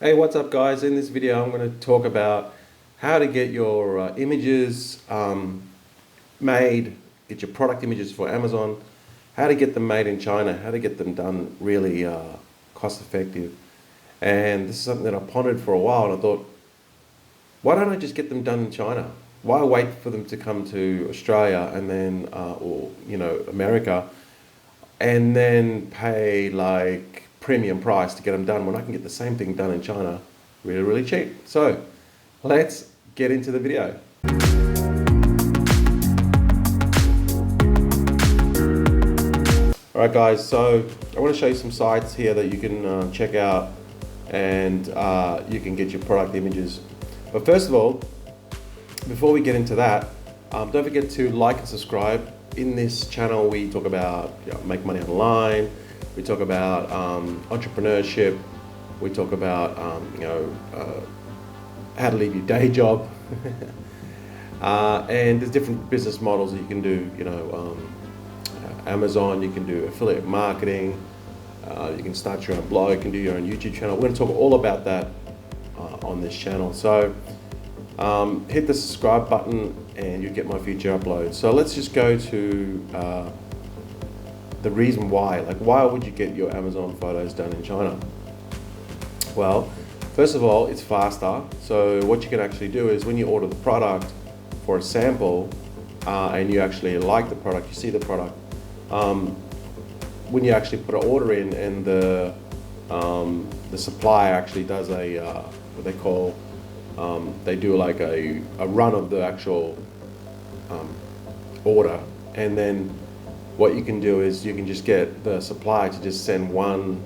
Hey, what's up guys? In this video I'm going to talk about how to get your images made, get your product images for Amazon, how to get them made in China, how to get them done really cost effective. And this is something that I pondered for a while, and I thought, why don't I just get them done in China? Why wait for them to come to Australia and then, or America, and then pay like premium price to get them done when I can get the same thing done in China really, really cheap. So let's get into the video. All right guys, so I want to show you some sites here that you can check out, and you can get your product images. But first of all, before we get into that, don't forget to like and subscribe. In this channel we talk about make money online, we talk about entrepreneurship, we talk about how to leave your day job, and there's different business models that you can do. Amazon, you can do affiliate marketing, you can start your own blog, you can do your own YouTube channel. We're going to talk all about that on this channel. So hit the subscribe button and you get my future uploads. So let's just go to the reason why. Like, why would you get your Amazon photos done in China? Well, first of all, it's faster. So what you can actually do is when you order the product for a sample and you actually like the product, you see the product, when you actually put an order in and the supplier actually does a what they call they do like a run of the actual order, and then what you can do is you can just get the supplier to just send one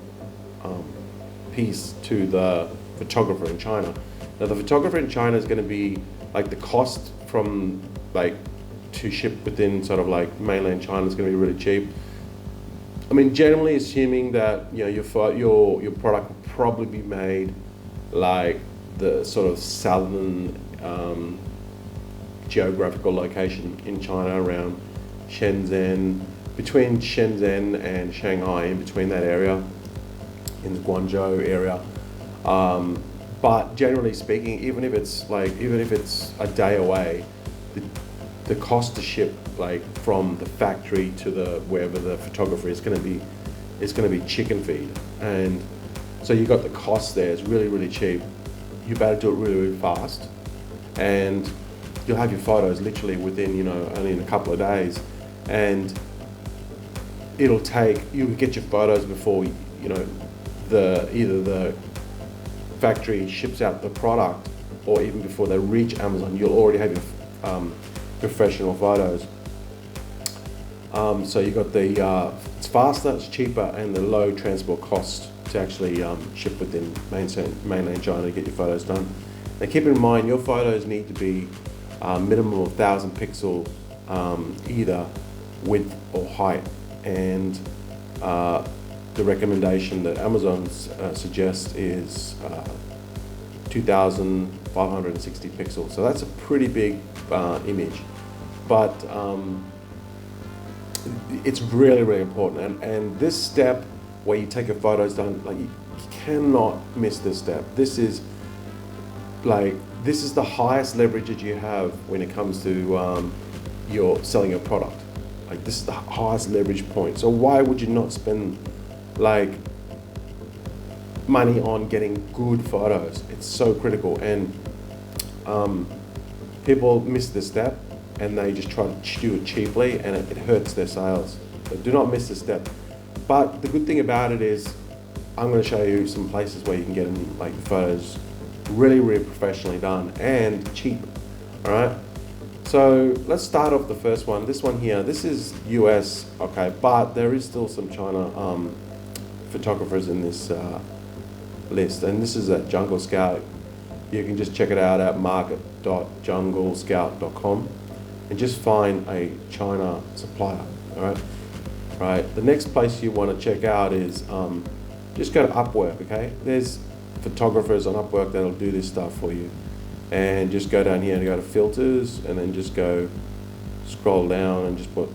piece to the photographer in China. Now the photographer in China is going to be like the cost from like to ship within sort of like mainland China is going to be really cheap. I mean, generally assuming that your product will probably be made like the sort of southern geographical location in China, around Shenzhen, between Shenzhen and Shanghai, in between that area, in the Guangzhou area. But generally speaking, even if it's a day away, the cost to ship like from the factory to the wherever the photographer is going to be chicken feed, and so you got the cost there. It's really, really cheap. You better do it really, really fast, and you'll have your photos literally within only in a couple of days, and you'll get your photos before either the factory ships out the product, or even before they reach Amazon. You'll already have your professional photos. So you got it's faster, it's cheaper, and the low transport cost to actually ship within mainland China to get your photos done. Now keep in mind, your photos need to be minimum of 1,000 pixel, either width or height, and the recommendation that Amazon suggests is 2,560 pixels. So that's a pretty big image, but it's really, really important. And this step where you take your photos done, like you cannot miss this step. This is the highest leverage that you have when it comes to your selling your product. Like, this is the highest leverage point. So why would you not spend like money on getting good photos? It's so critical, and people miss this step and they just try to do it cheaply, and it hurts their sales. So do not miss this step. But the good thing about it is I'm going to show you some places where you can get them, like, photos really, really professionally done and cheap. All right. So let's start off the first one. This one here, this is US, okay, but there is still some China photographers in this list, and this is at Jungle Scout. You can just check it out at market.junglescout.com and just find a China supplier. All right. Right. The next place you want to check out is just go to Upwork. Okay, there's photographers on Upwork that'll do this stuff for you, and just go down here and go to filters, and then just scroll down and just put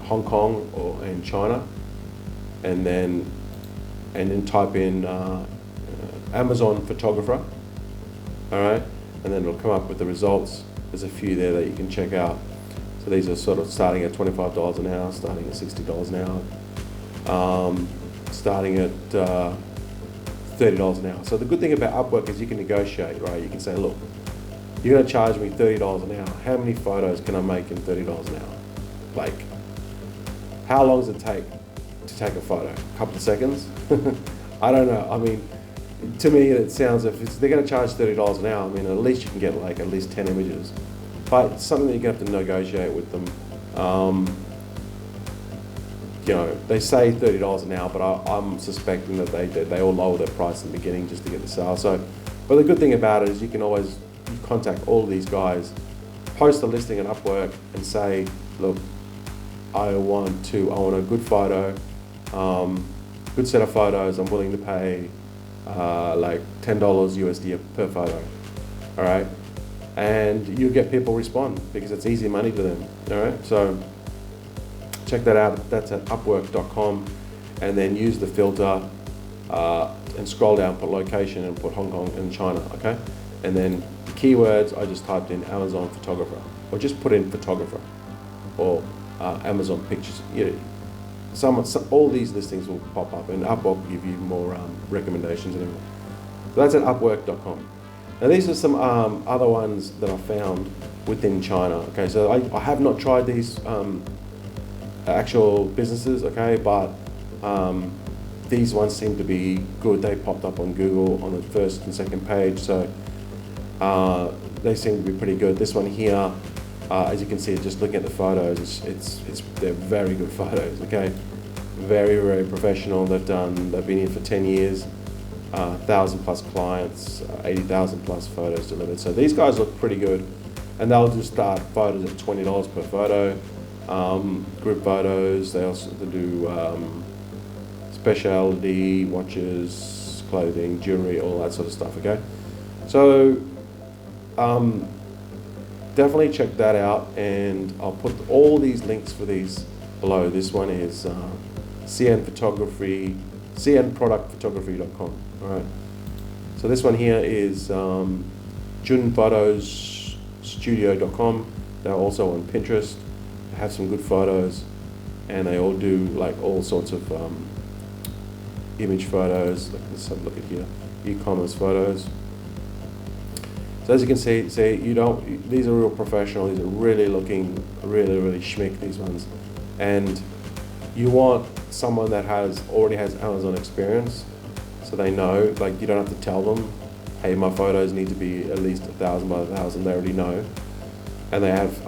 Hong Kong and China, and then type in Amazon photographer, all right, and then it'll come up with the results. There's a few there that you can check out. So these are sort of starting at $25 an hour, starting at $60 an hour, starting at $30 an hour. So the good thing about Upwork is you can negotiate, right? You can say, look, you're going to charge me $30 an hour. How many photos can I make in $30 an hour? Like, how long does it take to take a photo? A couple of seconds? I don't know. I mean, to me, it sounds, if they're going to charge $30 an hour, I mean, at least you can get like at least 10 images. But it's something that you're going to have to negotiate with them. You know, they say $30 an hour, but I'm suspecting that they all lower their price in the beginning just to get the sale. So, but the good thing about it is you can always contact all of these guys, post a listing on Upwork, and say, look, I want a good photo, good set of photos. I'm willing to pay like $10 USD per photo. All right, and you get people respond because it's easy money to them. All right, so check that out. That's at Upwork.com, and then use the filter and scroll down, put location, and put Hong Kong and China. Okay, and then keywords, I just typed in Amazon photographer, or just put in photographer, or Amazon pictures. You know, all these listings will pop up, and Upwork will give you more recommendations and everything. So that's at Upwork.com. Now these are some other ones that I found within China. Okay, so I have not tried these actual businesses, okay, but these ones seem to be good. They popped up on Google on the first and second page, so they seem to be pretty good. This one here, as you can see, just looking at the photos, they're very good photos. Okay, very, very professional. They've been here for 10 years, 1,000 plus clients, 80,000 plus photos delivered. So these guys look pretty good, and they'll just start photos at $20 per photo. Group photos. They also do specialty watches, clothing, jewelry, all that sort of stuff. Okay, so definitely check that out, and I'll put all these links for these below. This one is cnproductphotography.com. All right. So this one here is junphotosstudio.com. They're also on Pinterest. They have some good photos, and they all do like all sorts of image photos. Let's have a look at here, e-commerce photos. So as you can see, these are real professional. These are really looking, really schmick, these ones. And you want someone that already has Amazon experience, so they know, like, you don't have to tell them, hey, my photos need to be at least 1,000 by 1,000. They already know, and they have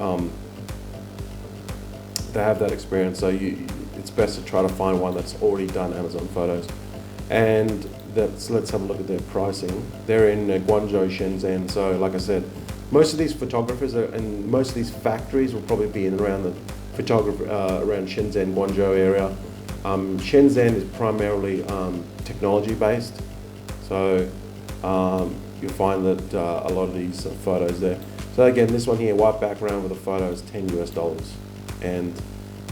that experience. So it's best to try to find one that's already done Amazon photos. And let's have a look at their pricing. They're in Guangzhou, Shenzhen. So like I said, most of these photographers and most of these factories will probably be in around the around Shenzhen, Guangzhou area. Shenzhen is primarily technology based. So you'll find that a lot of these photos there. So again, this one here, white background with a photo, is $10 US. And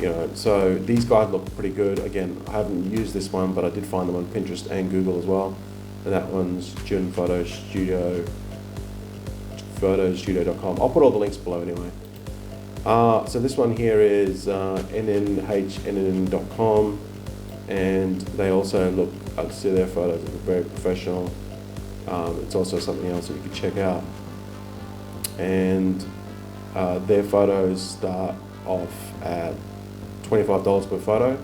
you know, so these guys look pretty good. Again, I haven't used this one, but I did find them on Pinterest and Google as well. And that one's photosstudio.com. I'll put all the links below anyway. So this one here is nhnn.com, and they also look, I can see their photos are very professional. It's also something else that you can check out. And their photos start off at $25 per photo,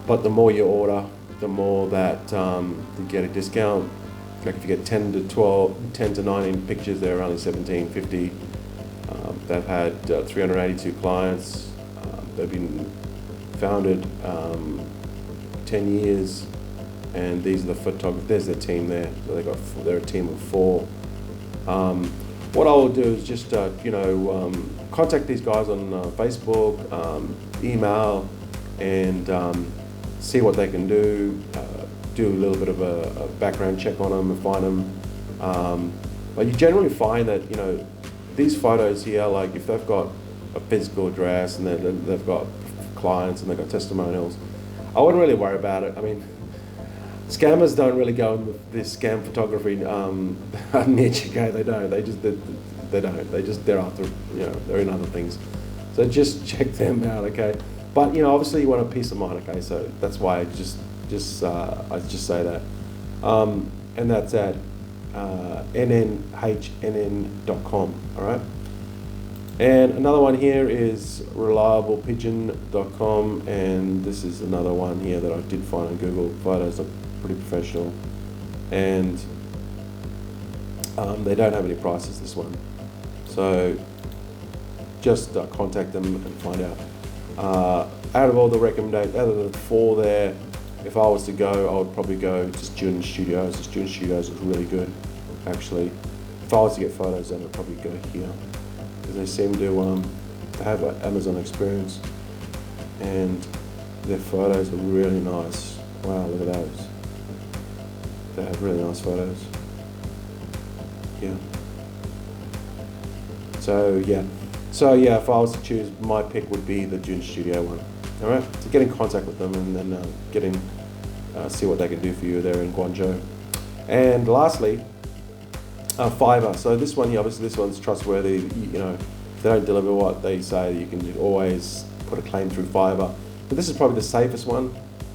but the more you order, the more that you get a discount. Like if you get 10 to 19 pictures, they're only $17.50. They've had 382 clients. They've been founded 10 years, and these are the photographers. There's their team there. So they're a team of 4. What I will do is just contact these guys on Facebook, email, and see what they can do. Do a little bit of a background check on them and find them. But you generally find that these photos here, like if they've got a physical address and they've got clients and they've got testimonials, I wouldn't really worry about it. I mean, Scammers don't really go in with this scam photography niche. Okay, they don't. They don't. They're after, they're in other things. So just check them out. Okay, but obviously you want a peace of mind. Okay, so that's why I just say that, and that's at nnhnn.com. All right. And another one here is reliablepigeon.com, and this is another one here that I did find on Google. Photos are pretty professional, and they don't have any prices, this one. So just contact them and find out. Out of all the recommendations, out of the 4 there, if I was to go, I would probably go to Student Studios. The Student Studios is really good, actually. If I was to get photos, then I'd probably go here, because they seem to have an Amazon experience, and their photos are really nice. Wow, look at those. They have really nice photos. Yeah. So yeah, if I was to choose, my pick would be the June Studio one. All right, so get in contact with them and then see what they can do for you there in Guangzhou. And lastly, Fiverr. So this one here, obviously this one's trustworthy. If they don't deliver what they say, you can always put a claim through Fiverr. But this is probably the safest one.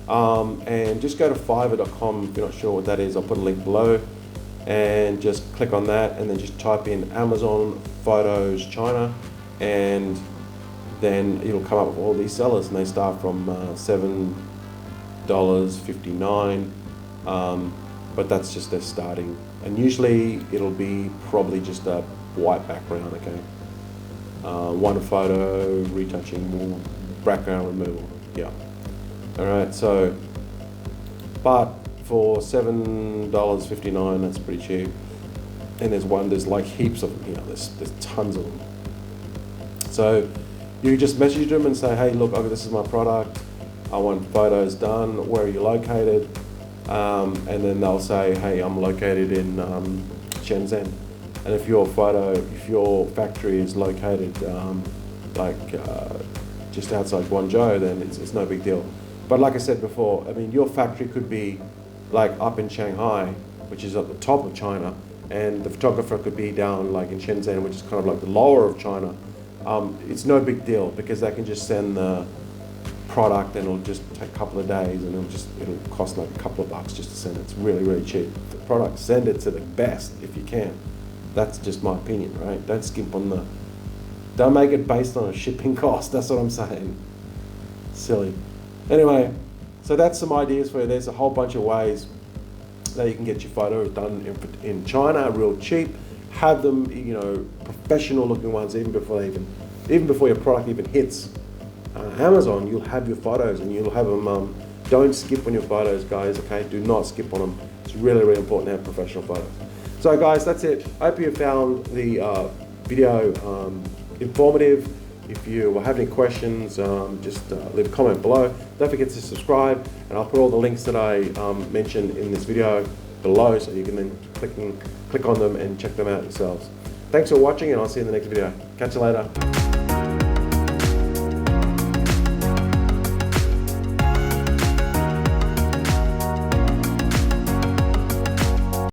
And just go to fiverr.com if you're not sure what that is. I'll put a link below, and just click on that, and then just type in Amazon Photos China, and then it'll come up with all these sellers, and they start from $7.59, but that's just their starting. And usually it'll be probably just a white background, okay? One photo, retouching, background removal, yeah. All right, so, but for $7.59, that's pretty cheap. And there's like heaps of them, there's tons of them. So you just message them and say, hey, look, this is my product. I want photos done. Where are you located? And then they'll say, hey, I'm located in Shenzhen. And if your factory is located just outside Guangzhou, then it's no big deal. But like I said before, your factory could be like up in Shanghai, which is at the top of China, and the photographer could be down like in Shenzhen, which is kind of like the lower of China. It's no big deal, because they can just send the product, and it'll just take a couple of days, and it'll cost like a couple of bucks just to send it. It's really, really cheap. The product, send it to the best if you can. That's just my opinion, right? Don't skimp on don't make it based on a shipping cost. That's what I'm saying. Silly. Anyway, so that's some ideas for you. There's a whole bunch of ways that you can get your photos done in China, real cheap. Have them, professional looking ones, even before your product even hits Amazon. You'll have your photos, and you'll have them. Don't skip on your photos, guys. Okay, do not skip on them. It's really, really important to have professional photos. So, guys, that's it. I hope you found the video informative. If you have any questions, just leave a comment below. Don't forget to subscribe, and I'll put all the links that I mentioned in this video below, so you can then click on them and check them out yourselves. Thanks for watching, and I'll see you in the next video. Catch you later.